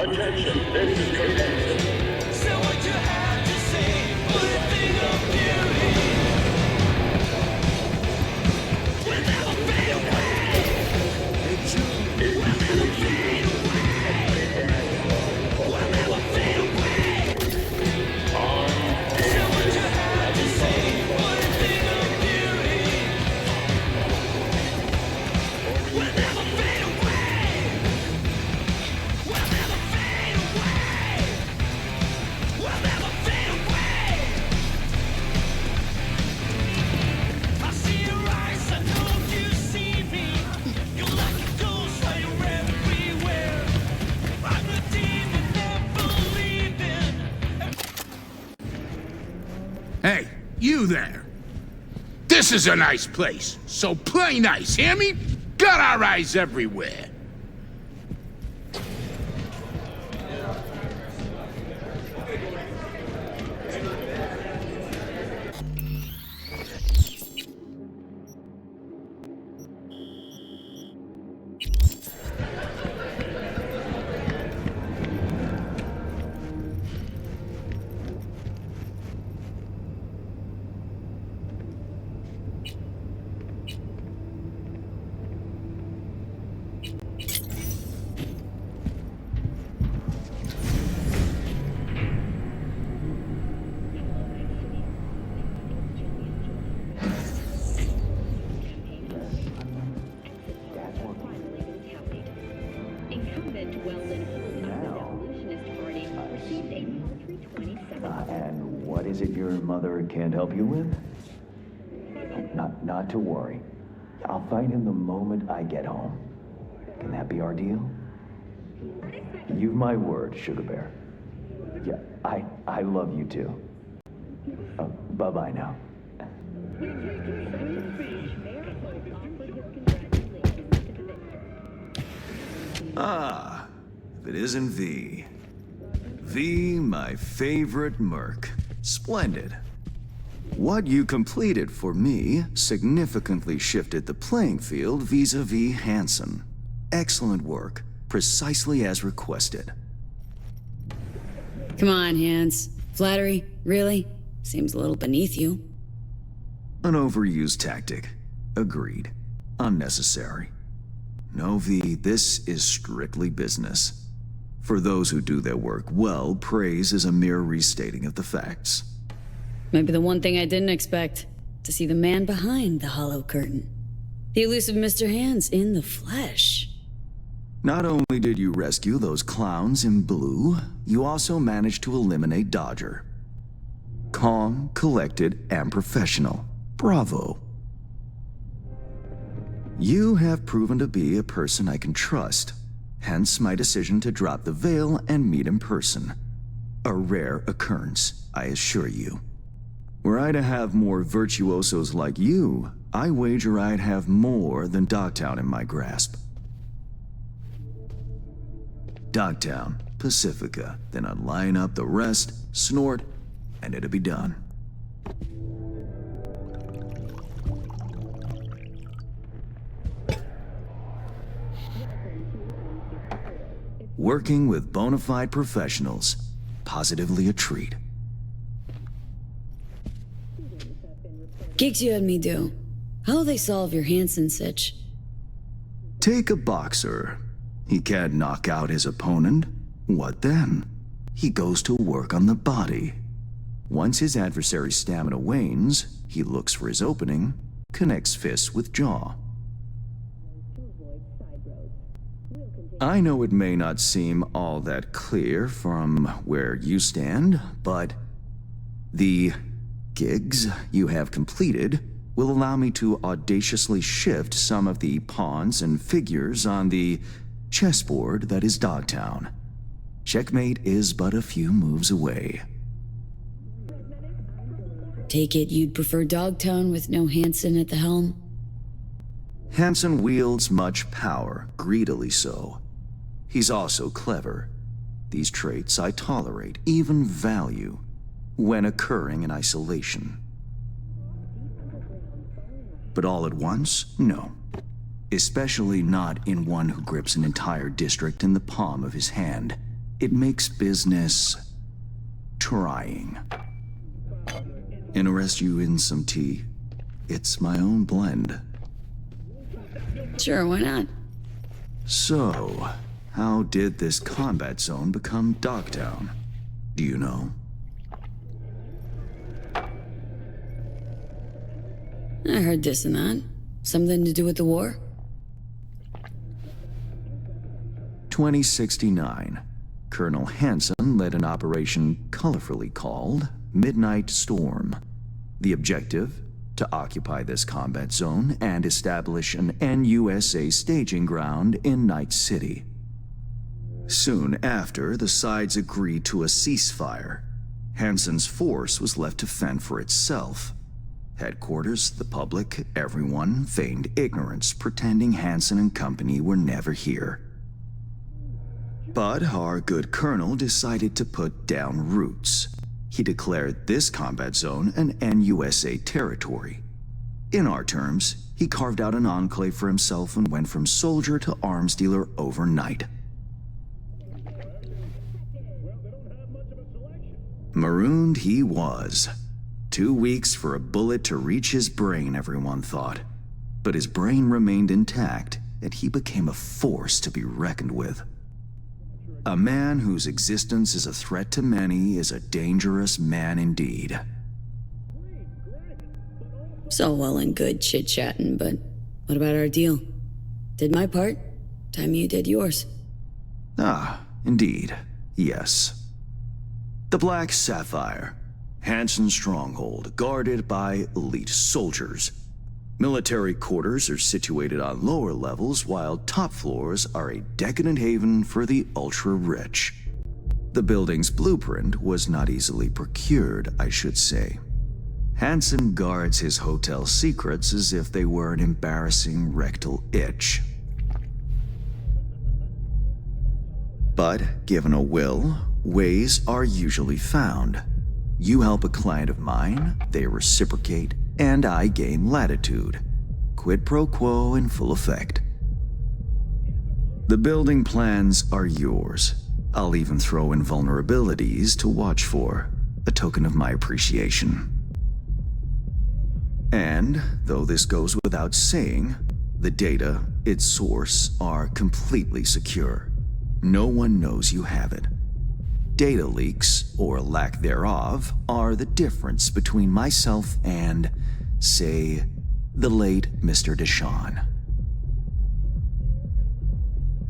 Attention, this is Kate Hansen. So what you have to say, what a thing of beauty. We'll never fade away. We'll never fade away. We'll never fade away. So what you have to say, what a thing of beauty. We'll never fade away. We'll never fade away. We'll never fade away. I see your eyes, I know you see me. You're like a ghost, so you're everywhere. I'm the demon, never leaving. Hey, you there. This is a nice place, so play nice, hear me? Got our eyes everywhere. Incumbent Weldon Holden of the Evolutionist Party received a paltry 27. And what is it your mother can't help you with? Not to worry. I'll find him the moment I get home. Can that be our deal? You've my word, Sugar Bear. Yeah, I love you too. Bye-bye now. Ah, if it isn't V. V, my favorite merc. Splendid. What you completed for me significantly shifted the playing field vis-a-vis Hansen. Excellent work, precisely as requested. Come on, Hans. Flattery? Really? Seems a little beneath you. An overused tactic. Agreed. Unnecessary. No, V, this is strictly business. For those who do their work well, praise is a mere restating of the facts. Maybe the one thing I didn't expect, to see the man behind the hollow curtain. The elusive Mr. Hands in the flesh. Not only did you rescue those clowns in blue, you also managed to eliminate Dodger. Calm, collected, and professional. Bravo. You have proven to be a person I can trust, hence my decision to drop the veil and meet in person. A rare occurrence, I assure you. Were I to have more virtuosos like you, I wager I'd have more than Dogtown in my grasp. Dogtown, Pacifica, then I'd line up the rest, snort, and it'd be done. Working with bona fide professionals, positively a treat. Gigs you had me do. How'll they solve your Hansen sitch? Take a boxer. He can't knock out his opponent. What then? He goes to work on the body. Once his adversary's stamina wanes, he looks for his opening, connects fists with jaw. I know it may not seem all that clear from where you stand, but the gigs you have completed will allow me to audaciously shift some of the pawns and figures on the chessboard that is Dogtown. Checkmate is but a few moves away. Take it you'd prefer Dogtown with no Hansen at the helm? Hansen wields much power, greedily so. He's also clever. These traits I tolerate, even value, when occurring in isolation. But all at once? No. Especially not in one who grips an entire district in the palm of his hand. It makes business trying. Interest you in some tea? It's my own blend. Sure, why not? So, how did this combat zone become Dogtown? Do you know? I heard this and that. Something to do with the war? 2069. Colonel Hansen led an operation colorfully called Midnight Storm. The objective? To occupy this combat zone and establish an NUSA staging ground in Night City. Soon after, the sides agreed to a ceasefire. Hansen's force was left to fend for itself. Headquarters, the public, everyone feigned ignorance, pretending Hansen and company were never here. But our good colonel decided to put down roots. He declared this combat zone an NUSA territory. In our terms, he carved out an enclave for himself and went from soldier to arms dealer overnight. Marooned he was. 2 weeks for a bullet to reach his brain, everyone thought. But his brain remained intact, and he became a force to be reckoned with. A man whose existence is a threat to many is a dangerous man indeed. It's all well and good chit-chatting, but what about our deal? Did my part, time you did yours. Ah, indeed, yes. The Black Sapphire, Hansen's stronghold, guarded by elite soldiers. Military quarters are situated on lower levels, while top floors are a decadent haven for the ultra-rich. The building's blueprint was not easily procured, I should say. Hansen guards his hotel secrets as if they were an embarrassing rectal itch. But given a will, ways are usually found. You help a client of mine, they reciprocate, and I gain latitude. Quid pro quo in full effect. The building plans are yours. I'll even throw in vulnerabilities to watch for, a token of my appreciation. And, though this goes without saying, the data, its source, are completely secure. No one knows you have it. Data leaks, or lack thereof, are the difference between myself and, say, the late Mr. Deshawn.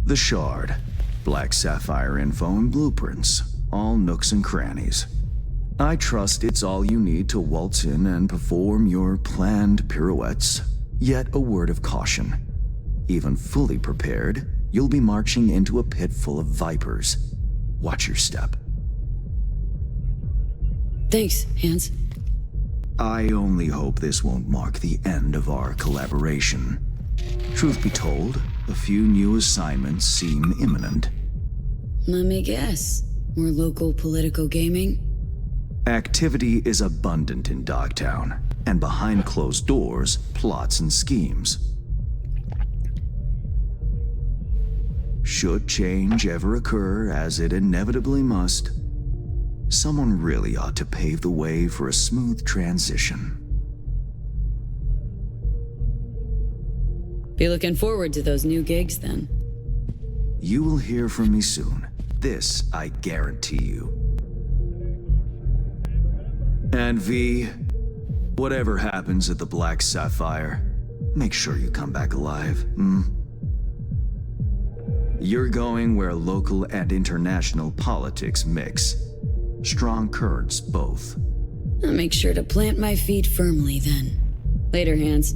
The Shard, Black Sapphire info and blueprints, all nooks and crannies. I trust it's all you need to waltz in and perform your planned pirouettes, yet a word of caution. Even fully prepared, you'll be marching into a pit full of vipers. Watch your step. Thanks, Hans. I only hope this won't mark the end of our collaboration. Truth be told, a few new assignments seem imminent. Let me guess. More local political gaming? Activity is abundant in Dogtown, and behind closed doors, plots and schemes. Should change ever occur, as it inevitably must, someone really ought to pave the way for a smooth transition. Be looking forward to those new gigs then. You will hear from me soon. This I guarantee you. And V, whatever happens at the Black Sapphire, make sure you come back alive, You're going where local and international politics mix. Strong currents, both. I'll make sure to plant my feet firmly then. Later, Hans.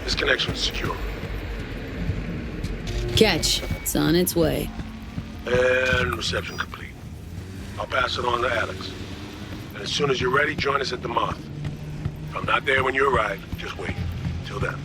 This connection's secure. Catch. It's on its way. And reception complete. I'll pass it on to Alex. And as soon as you're ready, join us at the Moth. If I'm not there when you arrive, just wait. Till then.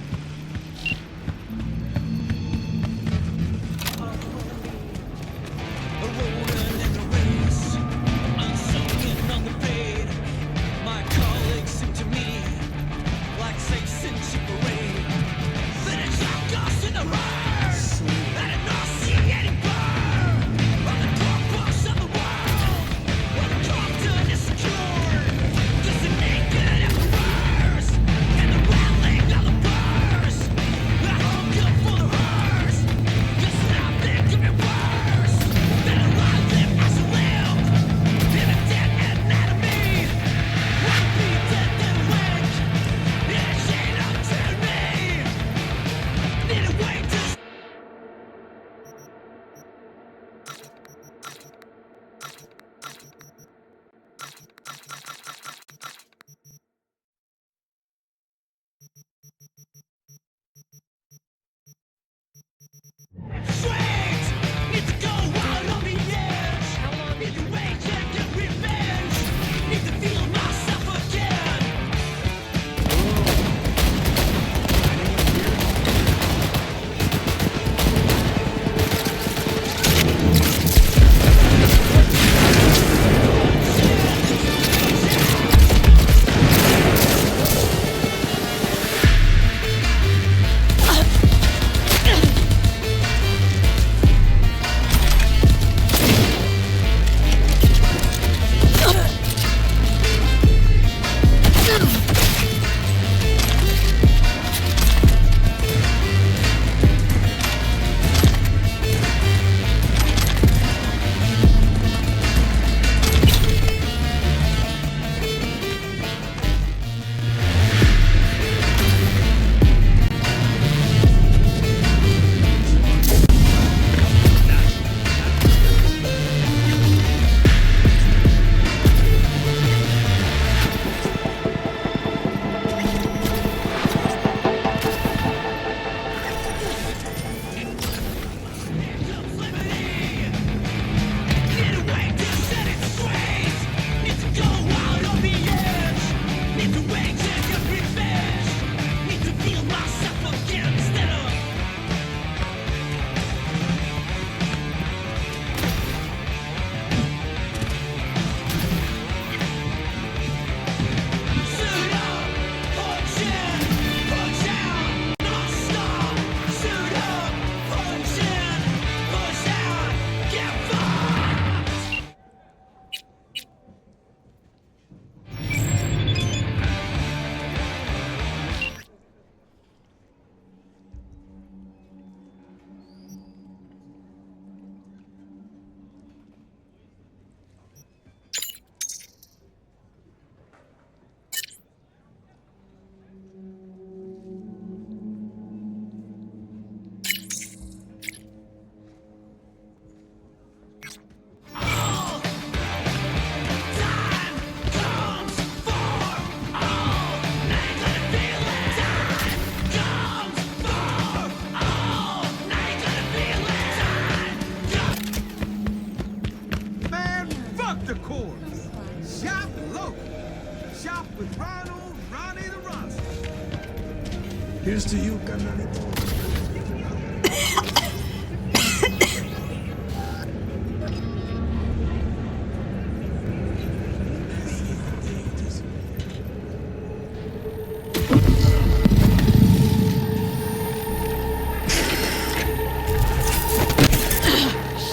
Here's to you, carnalito.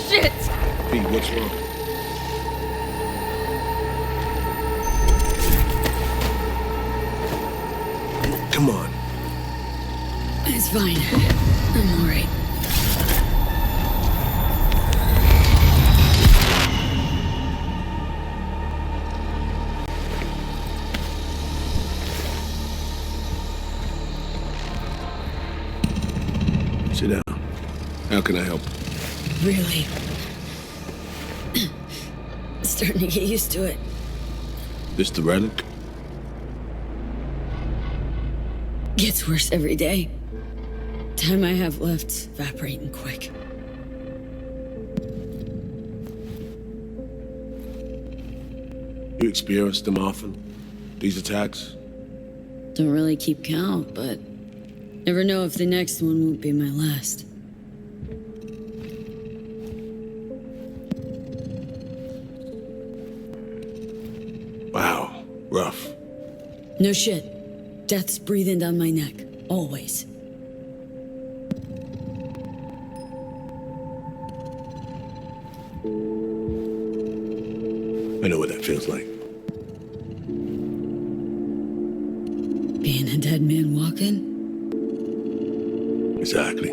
Shit! Pete, what's wrong? Come on. It's fine. I'm alright. Sit down. How can I help? Really? Starting to get used to it. This the relic? gets worse every day. Time I have left evaporating quick. You experience them often? These attacks? Don't really keep count, but never know if the next one won't be my last. Wow, rough. No shit. Death's breathing down my neck. Always. I know what that feels like. Being a dead man walking? Exactly.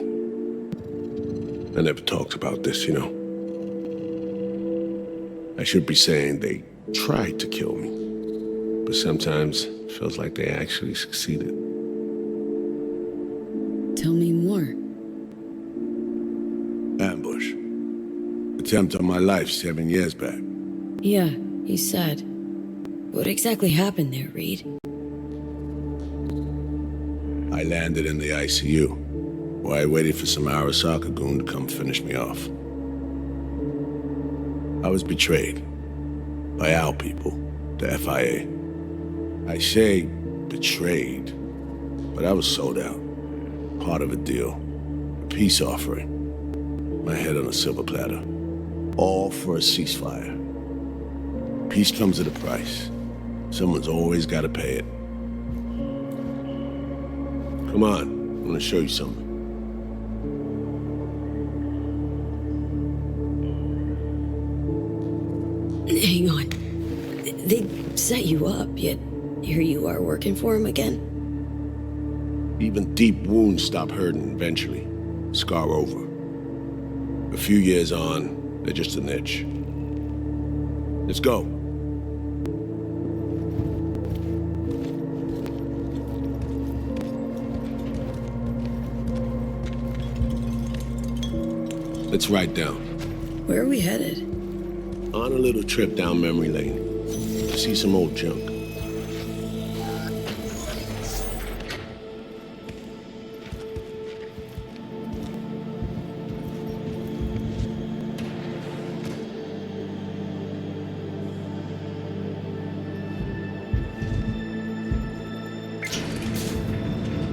I never talked about this, you know. I should be saying they tried to kill me, but sometimes it feels like they actually succeeded. Tell me more. Ambush. Attempt on my life 7 years back. Yeah, you said. What exactly happened there, Reed? I landed in the ICU, where I waited for some Arasaka goon to come finish me off. I was betrayed by our people, the FIA. I say betrayed, but I was sold out. Part of a deal, a peace offering. My head on a silver platter. All for a ceasefire. Peace comes at a price. Someone's always got to pay it. Come on, I'm gonna show you something. Hang on. They set you up, yet here you are working for him again? Even deep wounds stop hurting eventually. Scar over. A few years on, they're just an itch. Let's go. Let's ride down. Where are we headed? On a little trip down memory lane. To see some old junk.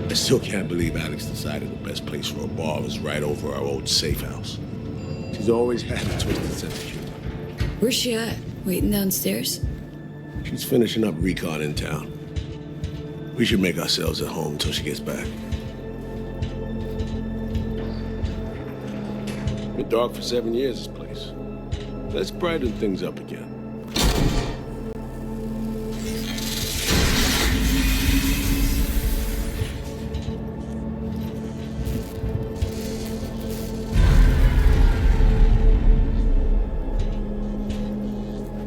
I still can't believe Alex decided the best place for a bar was right over our old safe house. She's always had a twisted sense of humor. Where's she at? Waiting downstairs? She's finishing up recon in town. We should make ourselves at home until she gets back. Been dark for 7 years, this place. Let's brighten things up again.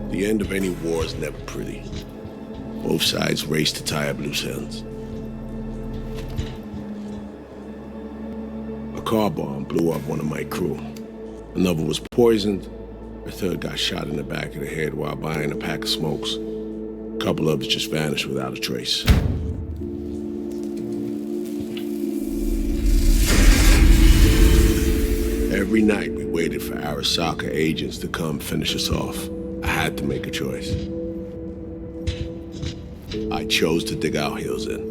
The end of any war is never pretty. Both sides race to tie up loose ends. A car bomb blew up one of my crew. Another was poisoned. A third got shot in the back of the head while buying a pack of smokes. A couple others just vanished without a trace. Every night we waited for Arasaka agents to come finish us off. I had to make a choice. I chose to dig our heels in.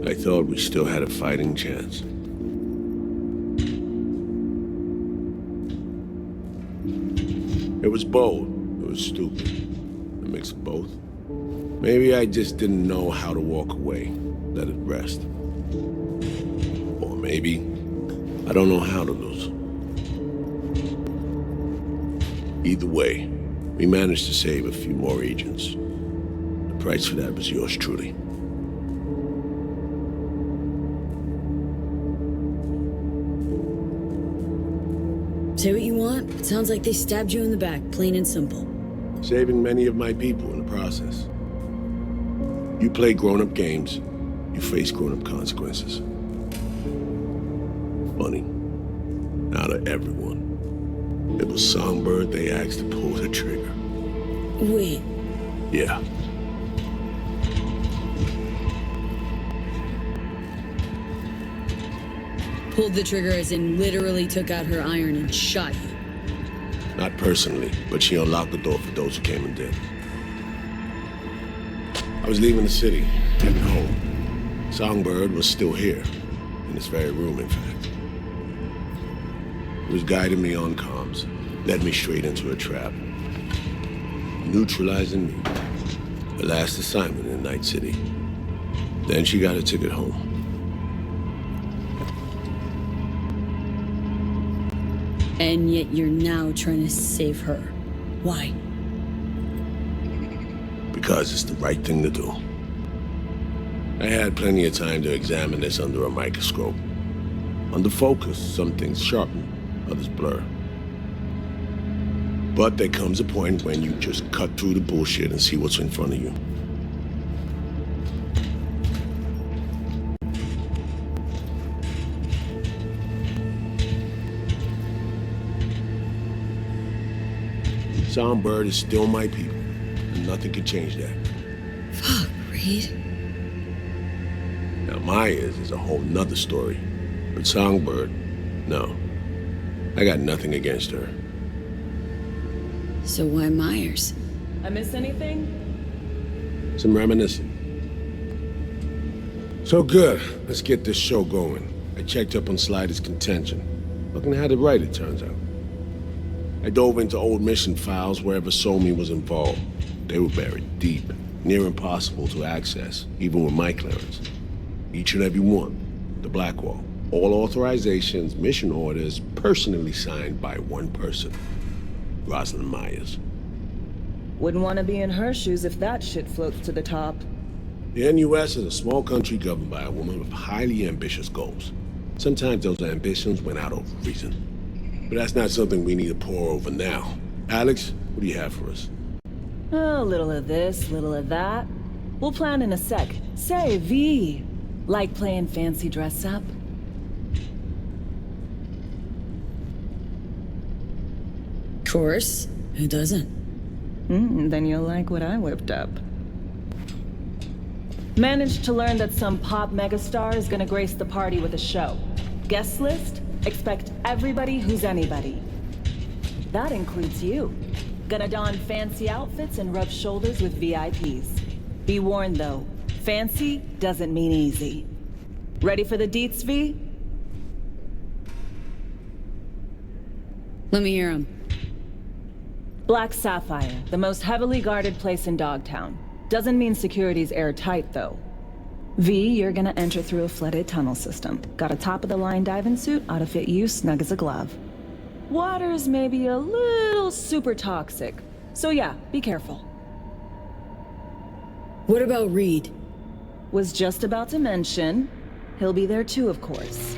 I thought we still had a fighting chance. It was bold. It was stupid. A mix of both. Maybe I just didn't know how to walk away, let it rest. Or maybe I don't know how to lose. Either way, we managed to save a few more agents. The price for that was yours truly. Say what you want. It sounds like they stabbed you in the back, plain and simple. Saving many of my people in the process. You play grown-up games, you face grown-up consequences. Funny. Out of everyone, it was Songbird they asked to pull the trigger. Wait, Yeah. Pulled the trigger as in literally took out her iron and shot you. Not personally, but she unlocked the door for those who came and did. I was leaving the city, heading home. Songbird was still here, in this very room, in fact. He was guiding me on comms, led me straight into a trap. Neutralizing me. The last assignment in Night City. Then she got a ticket home. And yet you're now trying to save her. Why? Because it's the right thing to do. I had plenty of time to examine this under a microscope. Under focus, some things sharpen, others blur. But there comes a point when you just cut through the bullshit and see what's in front of you. Songbird is still my people, and nothing can change that. Fuck, Reed. Now, Myers is a whole nother story. But Songbird, no. I got nothing against her. So why Myers? I miss anything? Some reminiscing. So good, let's get this show going. I checked up on Slider's contention. Looking had it right, it turns out. I dove into old mission files wherever Somi was involved. They were buried deep, near impossible to access, even with my clearance. Each and every one, the Blackwall. All authorizations, mission orders, personally signed by one person, Rosalind Myers. Wouldn't want to be in her shoes if that shit floats to the top. The NUS is a small country governed by a woman with highly ambitious goals. Sometimes those ambitions went out of reason. But that's not something we need to pour over now. Alex, what do you have for us? A little of this, little of that. We'll plan in a sec. Say, V, like playing fancy dress up? Course. Who doesn't? Then you'll like what I whipped up. Managed to learn that some pop megastar is gonna grace the party with a show. Guest list? Expect everybody who's anybody. That includes you. Gonna don fancy outfits and rub shoulders with VIPs. Be warned though, fancy doesn't mean easy. Ready for the deets, V? Let me hear him. Black Sapphire, the most heavily guarded place in Dogtown. Doesn't mean security's airtight though. V, you're gonna enter through a flooded tunnel system. Got a top-of-the-line diving suit, ought to fit you snug as a glove. Water's maybe a little super toxic. So yeah, be careful. What about Reed? Was just about to mention, he'll be there too, of course.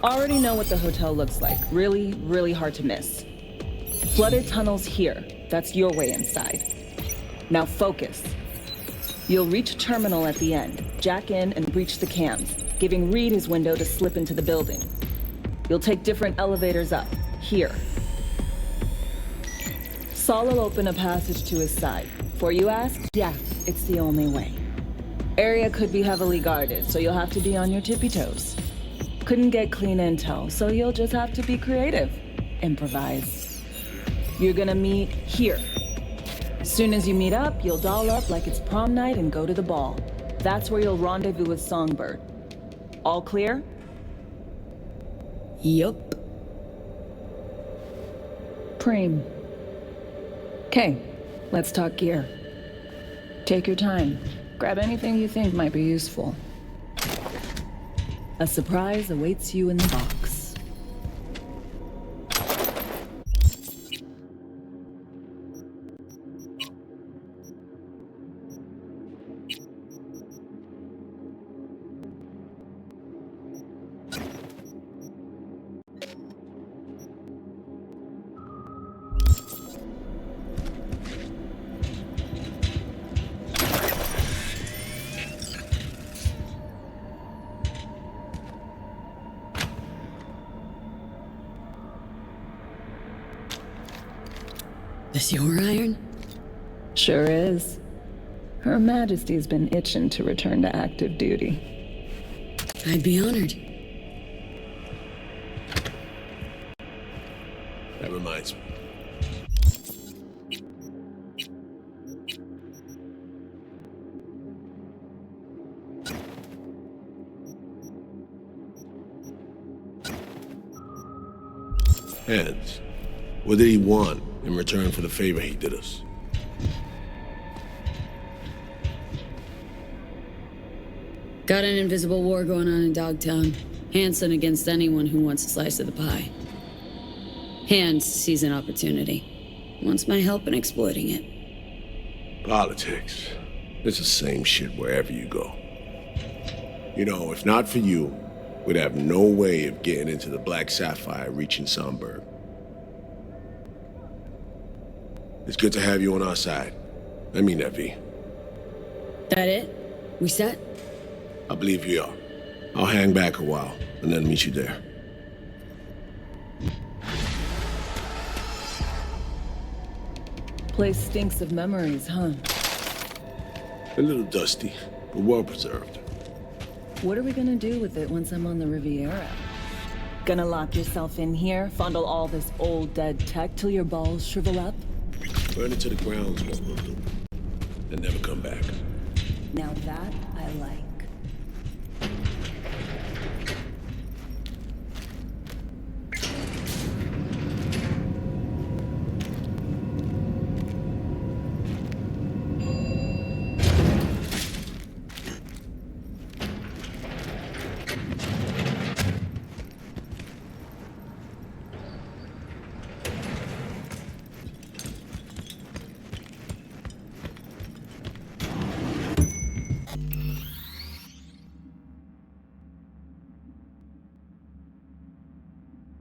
Already know what the hotel looks like. Really, really hard to miss. Flooded tunnels here. That's your way inside. Now focus. You'll reach a terminal at the end, jack in and breach the cams, giving Reed his window to slip into the building. You'll take different elevators up, here. Saul will open a passage to his side. For you ask? Yeah, it's the only way. Area could be heavily guarded, so you'll have to be on your tippy toes. Couldn't get clean intel, so you'll just have to be creative. Improvise. You're gonna meet here. Soon as you meet up, you'll doll up like it's prom night and go to the ball. That's where you'll rendezvous with Songbird. All clear? Yup. Preem. Okay, let's talk gear. Take your time. Grab anything you think might be useful. A surprise awaits you in the box. This your iron? Sure is. Her Majesty's been itching to return to active duty. I'd be honored. That reminds me. Hands. What did he want in return for the favor he did us? Got an invisible war going on in Dogtown. Hanson against anyone who wants a slice of the pie. Hands sees an opportunity. Wants my help in exploiting it. Politics. It's the same shit wherever you go. You know, if not for you, we'd have no way of getting into the Black Sapphire reaching Somberg. It's good to have you on our side. I mean that, V. That it? We set? I believe we are. I'll hang back a while, and then meet you there. Place stinks of memories, huh? A little dusty, but well preserved. What are we gonna do with it once I'm on the Riviera? Gonna lock yourself in here, fondle all this old dead tech till your balls shrivel up? Burn it to the ground, what we'll do. And never come back. Now that I like.